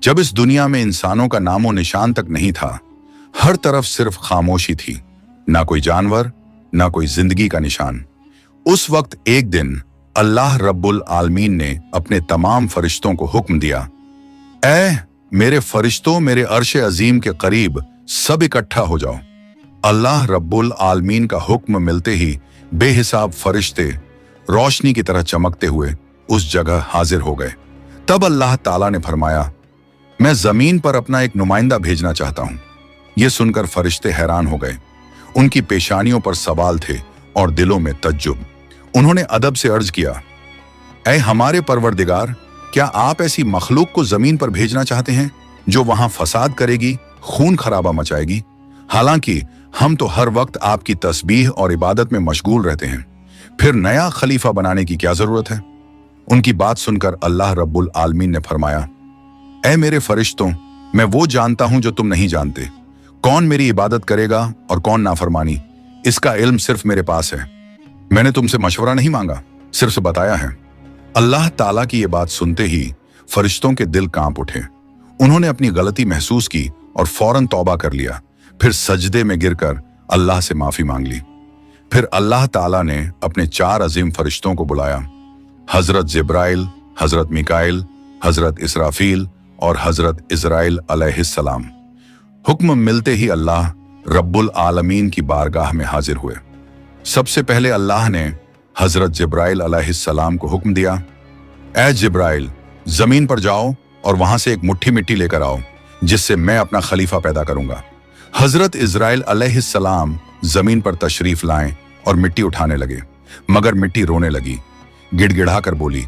जब इस दुनिया में इंसानों का नामो निशान तक नहीं था, हर तरफ सिर्फ खामोशी थी, ना कोई जानवर, ना कोई जिंदगी का निशान। उस वक्त एक दिन अल्लाह रब्बुल आलमीन ने अपने तमाम फरिश्तों को हुक्म दिया, ऐ मेरे फरिश्तों, मेरे अर्श अजीम के करीब सब इकट्ठा हो जाओ। अल्लाह रब्बुल आलमीन का हुक्म मिलते ही बेहिसाब फरिश्ते रोशनी की तरह चमकते हुए उस जगह हाजिर हो गए। तब अल्लाह ताला ने फरमाया, मैं जमीन पर अपना एक नुमाइंदा भेजना चाहता हूं। यह सुनकर फरिश्ते हैरान हो गए। उनकी पेशानियों पर सवाल थे और दिलों में तज्जुब। उन्होंने अदब से अर्ज किया, ऐ हमारे परवरदिगार, क्या आप ऐसी मखलूक को जमीन पर भेजना चाहते हैं जो वहां फसाद करेगी, खून खराबा मचाएगी? हालांकि हम तो हर वक्त आपकी तस्बीह और इबादत में मशगूल रहते हैं, फिर नया खलीफा बनाने की क्या जरूरत है? उनकी बात सुनकर अल्लाह रब्बुल आलमीन ने फरमाया, ऐ मेरे फरिश्तों, मैं वो जानता हूं जो तुम नहीं जानते। कौन मेरी इबादत करेगा और कौन नाफरमानी, इसका इल्म सिर्फ मेरे पास है। मैंने तुमसे मशवरा नहीं मांगा, सिर्फ बताया है। अल्लाह ताला की ये बात सुनते ही फरिश्तों के दिल कांप उठे। उन्होंने अपनी गलती महसूस की और फौरन तौबा कर लिया। फिर सजदे में गिरकर अल्लाह से माफी मांग ली। फिर अल्लाह ताला ने अपने 4 अजीम फरिश्तों को बुलाया, हजरत जिब्राइल, हजरत मिकाइल, हजरत इसराफील और हजरत इजराइल अलैहिस्सलाम। हुक्म मिलते ही अल्लाह रब्बुल आलमीन की बारगाह में हाजिर हुए। सबसे पहले अल्लाह ने हजरत जिब्राइल अलैहिस्सलाम को हुक्म दिया, ऐ जिब्राइल, जमीन पर जाओ और वहां से एक मुट्ठी मिट्टी लेकर आओ, जिससे मैं अपना खलीफा पैदा करूंगा। हजरत इजराइल अलैहिस्सलाम जमीन पर तशरीफ लाएं और मिट्टी उठाने लगे, मगर मिट्टी रोने लगी। गिड़गिड़ाकर बोली,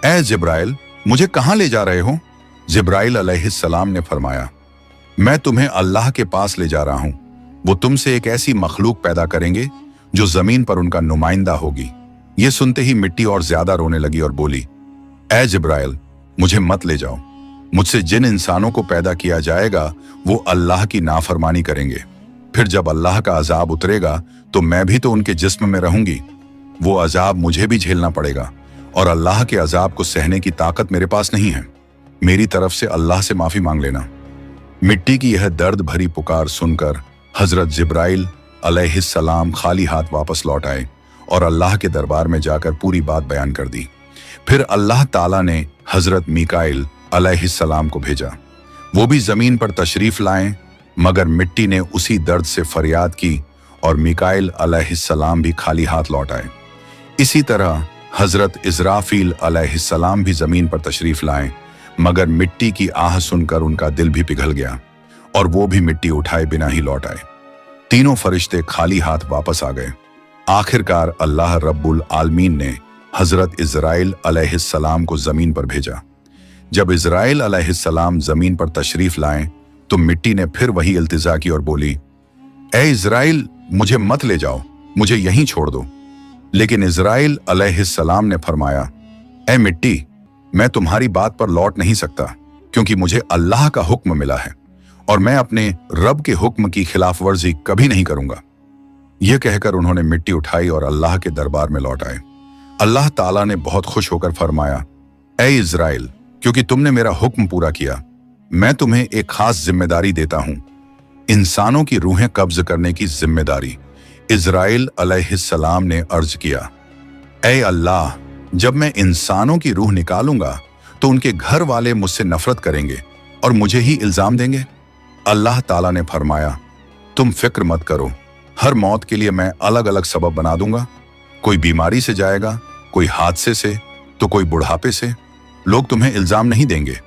ऐ जिब्राइल, मुझे कहां ले जा रहे हो? जिब्राइल अलैहिस्सलाम ने फरमाया, मैं तुम्हें अल्लाह के पास ले जा रहा हूं। वो तुमसे एक ऐसी मखलूक पैदा करेंगे जो जमीन पर उनका नुमाइंदा होगी। ये सुनते ही मिट्टी और ज्यादा रोने लगी और बोली, ऐ जिब्राइल, मुझे मत ले जाओ। मुझसे जिन इंसानों को पैदा किया जाएगा वो अल्लाह की नाफरमानी करेंगे। फिर जब अल्लाह का अजाब उतरेगा तो मैं भी तो उनके जिस्म में रहूंगी। वो अजाब मुझे भी झेलना पड़ेगा और अल्लाह के अजाब को सहने की ताकत मेरे पास नहीं है। मेरी तरफ से अल्लाह से माफी मांग लेना। मिट्टी की यह दर्द भरी पुकार सुनकर हजरत जिब्राइल अलैहिस्सलाम खाली हाथ वापस लौट आए और अल्लाह के दरबार में जाकर पूरी बात बयान कर दी। फिर अल्लाह ताला ने हजरत मिकाइल अलैहिस्सलाम को भेजा। वो भी जमीन पर तशरीफ लाएं, मगर मिट्टी ने उसी दर्द से फरियाद की और मिकाइल अलैहिस्सलाम भी खाली हाथ लौट आए। इसी तरह हजरत इजराफील अलैहिस्सलाम भी जमीन पर तशरीफ लाएं, मगर मिट्टी की आह सुनकर उनका दिल भी पिघल गया और वो भी मिट्टी उठाए बिना ही लौट आए। तीनों फरिश्ते खाली हाथ वापस आ गए। आखिरकार अल्लाह रब्बुल आलमीन ने हजरत इजराइल अलैहिस्सलाम को जमीन पर भेजा। जब इजराइल अलैहिस्सलाम जमीन पर तशरीफ लाएं तो मिट्टी ने फिर वही इल्तिजा की और बोली, ऐ इजराइल, मुझे मत ले जाओ, मुझे यहीं छोड़ दो। लेकिन इजराइल अलैहिस्सलाम ने फरमाया, ऐ मिट्टी, मैं तुम्हारी बात पर लौट नहीं सकता, क्योंकि मुझे अल्लाह का हुक्म मिला है और मैं अपने रब के हुक्म की खिलाफ वर्जी कभी नहीं करूंगा। यह कहकर उन्होंने मिट्टी उठाई और अल्लाह के दरबार में लौट आए। अल्लाह ताला ने बहुत खुश होकर फरमाया, ऐ इजराइल, क्योंकि तुमने मेरा हुक्म पूरा किया, मैं तुम्हें एक खास जिम्मेदारी देता हूं, इंसानों की रूहें कब्ज करने की जिम्मेदारी। इजराइल अलैहिस्सलाम ने अर्ज किया, ऐ अल्लाह, जब मैं इंसानों की रूह निकालूंगा तो उनके घर वाले मुझसे नफरत करेंगे और मुझे ही इल्जाम देंगे। अल्लाह ताला ने फरमाया, तुम फिक्र मत करो, हर मौत के लिए मैं अलग अलग सबब बना दूंगा। कोई बीमारी से जाएगा, कोई हादसे से, तो कोई बुढ़ापे से। लोग तुम्हें इल्जाम नहीं देंगे।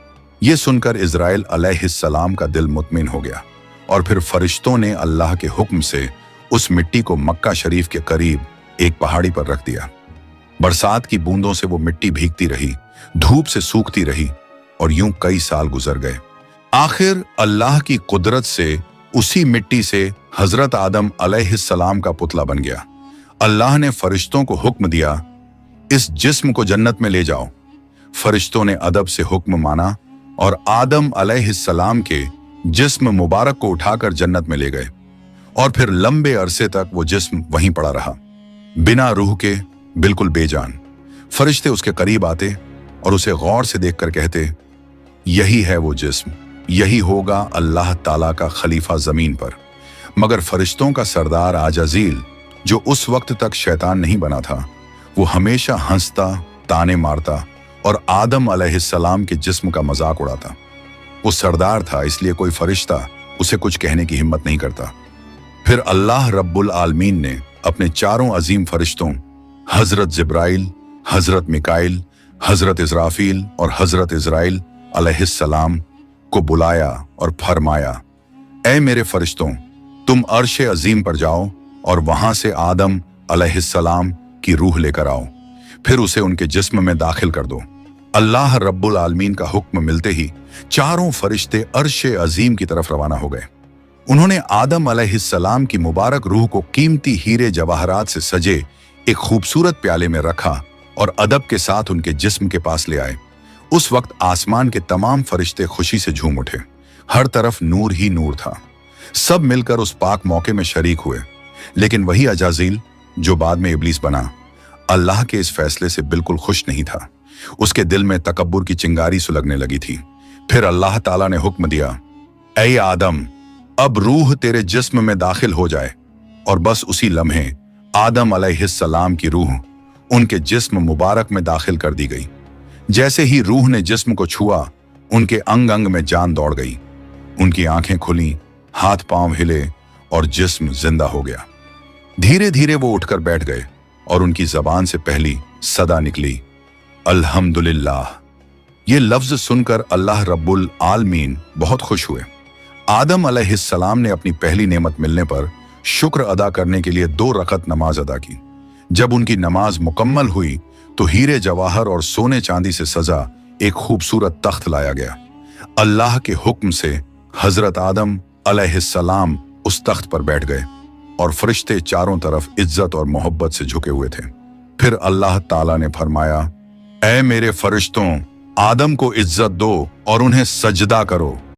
ये सुनकर इजराइल अलैहिस्सलाम का दिल मुतमिन हो गया और फिर फरिश्तों ने अल्लाह के हुक्म से उस मिट्टी को मक्का शरीफ के करीब एक पहाड़ी पर रख दिया। बरसात की बूंदों से वो मिट्टी भीगती रही, धूप से सूखती रही और यूं कई साल गुजर गए। आखिर अल्लाह की कुदरत से उसी मिट्टी से हजरत आदम अलैहिस्सलाम का पुतला बन गया। अल्लाह ने फरिश्तों को हुक्म दिया, इस जिस्म को जन्नत में ले जाओ। फरिश्तों ने अदब से हुक्म माना और आदम अलैहिस्सलाम के जिस्म मुबारक को उठाकर जन्नत में ले गए और फिर लंबे अरसे तक वो जिस्म वहीं पड़ा रहा, बिना रूह के, बिल्कुल बेजान। फरिश्ते उसके करीब आते और उसे गौर से देखकर कहते, यही है वो जिस्म, यही होगा अल्लाह ताला का खलीफा जमीन पर। मगर फरिश्तों का सरदार आजाजील, जो उस वक्त तक शैतान नहीं बना था, वो हमेशा हंसता, ताने मारता और आदम अलैहिस्सलाम के जिस्म का मजाक उड़ाता। वो सरदार था, इसलिए कोई फरिश्ता उसे कुछ कहने की हिम्मत नहीं करता। फिर अल्लाह रब्बुल आलमीन ने अपने चारों अजीम फरिश्तों हजरत जिब्राइल, हजरत मिकाइल, हजरत इजराफील और हजरत इजराइल अलैहिस्सलाम को बुलाया और फरमाया, ऐ मेरे फरिश्तों, तुम अर्श अजीम पर जाओ और वहां से आदम अलैहिस्सलाम की रूह लेकर आओ, फिर उसे उनके जिस्म में दाखिल कर दो। अल्लाह रब्बुल आलमीन का हुक्म मिलते ही चारों फरिश्ते अर्श अजीम की तरफ रवाना हो गए। उन्होंने आदम अलैहिस्सलाम की मुबारक रूह को कीमती हीरे जवाहरात से सजे एक खूबसूरत प्याले में रखा और अदब के साथ उनके जिस्म के पास ले आए। उस वक्त आसमान के तमाम फरिश्ते खुशी से झूम उठे। हर तरफ नूर ही नूर था। सब मिलकर उस पाक मौके में शरीक हुए। लेकिन वही अजाजील, जो बाद में इब्लीस बना, अल्लाह के इस फैसले से बिल्कुल खुश नहीं था। उसके दिल में तकब्बुर की चिंगारी सुलगने लगी थी। फिर अल्लाह ताला ने हुक्म दिया, ऐ आदम, अब रूह तेरे जिस्म में दाखिल हो जाए। और बस उसी लम्हे आदम अलैहिस्सलाम की रूह उनके जिस्म मुबारक में दाखिल कर दी गई। जैसे ही रूह ने जिस्म को छुआ, उनके अंग अंग में जान दौड़ गई। उनकी आंखें खुली, हाथ पांव हिले और जिस्म जिंदा हो गया। धीरे धीरे वो उठकर बैठ गए और उनकी जबान से पहली सदा निकली, अल्हम्दुलिल्लाह। ये लफ्ज सुनकर अल्लाह रब्बुल आलमीन बहुत खुश हुए। आदम अलैहिस्सलाम ने अपनी पहली नेमत मिलने पर शुक्र अदा करने के लिए 2 रकत नमाज अदा की। जब उनकी नमाज मुकम्मल हुई तो हीरे जवाहर और सोने चांदी से सजा एक खूबसूरत तख्त लाया गया। अल्लाह के हुक्म से हजरत आदम अलैहिस्सलाम उस तख्त पर बैठ गए और फरिश्ते चारों तरफ इज्जत और मोहब्बत से झुके हुए थे। फिर अल्लाह ताला ने फरमाया, ऐ मेरे फरिश्तों, आदम को इज्जत दो और उन्हें सजदा करो।